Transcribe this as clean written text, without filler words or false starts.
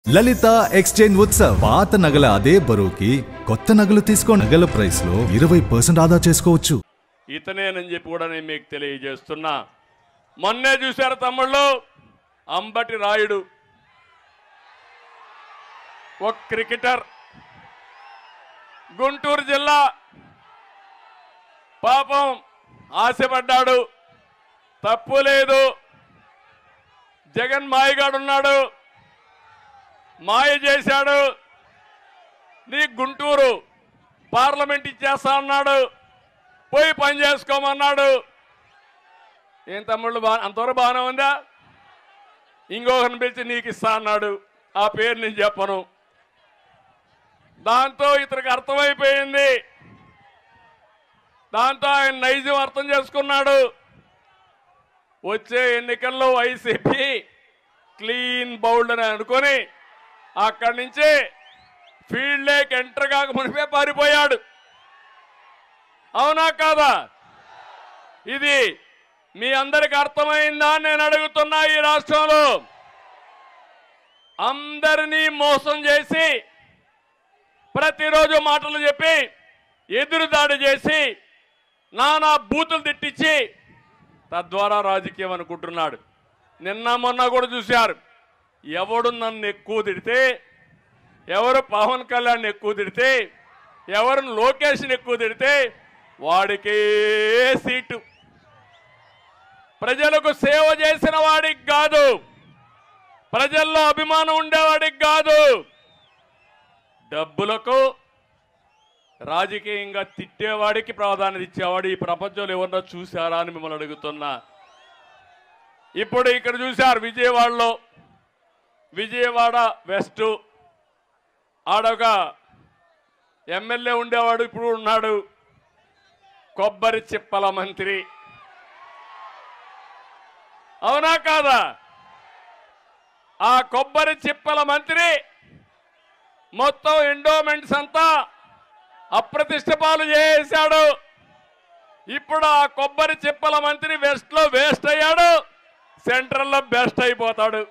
లలిత exchange Utsav పాత నగల అదే బరువుకి కొత్త నగలు తీసుకో నగల ప్రైస్ లో 20% ఆదా చేసుకోవచ్చు. ఇతనేనని చెప్పి కూడా నేను మీకు తెలియజేస్తున్నా. మొన్నే చూశారు తమ్ముళ్ళు, అంబటి రాయుడు ఒక క్రికెటర్, గుంటూరు జిల్లా, పాపం ఆశపడ్డాడు, తప్పు లేదు. జగన్ మాయగాడున్నాడు, మాయ చేశాడు, నీ గుంటూరు పార్లమెంట్ ఇచ్చేస్తా అన్నాడు, పోయి పని చేసుకోమన్నాడు. ఏం తమ్ముళ్ళు అంతవరకు బాగానే ఉందా? ఇంకొకరిని పిలిచి నీకు ఇస్తా అన్నాడు, ఆ పేరు నేను చెప్పను. దాంతో ఇతనికి అర్థమైపోయింది, దాంతో ఆయన నైజం అర్థం చేసుకున్నాడు. వచ్చే ఎన్నికల్లో వైసీపీ క్లీన్ బౌల్డ్ అని అనుకొని అక్కడి నుంచి ఫీల్డ్ లేక్ ఎంటర్ కాక మునిపే పారిపోయాడు. అవునా కాదా? ఇది మీ అందరికి అర్థమైందా నేను అడుగుతున్నా. ఈ రాష్ట్రంలో అందరినీ మోసం చేసి, ప్రతిరోజు మాటలు చెప్పి, ఎదురుదాడి చేసి, నానా బూతులు తిట్టించి తద్వారా రాజకీయం అనుకుంటున్నాడు. నిన్న మొన్న కూడా చూశారు, ఎవడు నన్ను ఎక్కువ తిడితే, ఎవరు పవన్ కళ్యాణ్ ఎక్కువ తిడితే, ఎవరు లోకేష్ని ఎక్కువ తిడితే వాడికే సీటు. ప్రజలకు సేవ చేసిన వాడికి కాదు, ప్రజల్లో అభిమానం ఉండేవాడికి కాదు, డబ్బులకు రాజకీయంగా తిట్టేవాడికి ప్రాధాన్యత ఇచ్చేవాడు ఈ ప్రపంచంలో ఎవరన్నా చూశారా అని మిమ్మల్ని అడుగుతున్నా. ఇప్పుడు ఇక్కడ చూశారు విజయవాడలో, విజయవాడ వెస్ట్ ఆడొక ఎమ్మెల్యే ఉండేవాడు, ఇప్పుడు ఉన్నాడు, కొబ్బరి చిప్పల మంత్రి. అవునా కాదా? ఆ కొబ్బరి చిప్పల మంత్రి మొత్తం ఎండోమెంట్స్ అంతా అప్రతిష్ట పాలు చేశాడు. ఇప్పుడు ఆ కొబ్బరి చిప్పల మంత్రి వెస్ట్ లో వేస్ట్ అయ్యాడు, సెంట్రల్ లో బెస్ట్ అయిపోతాడు.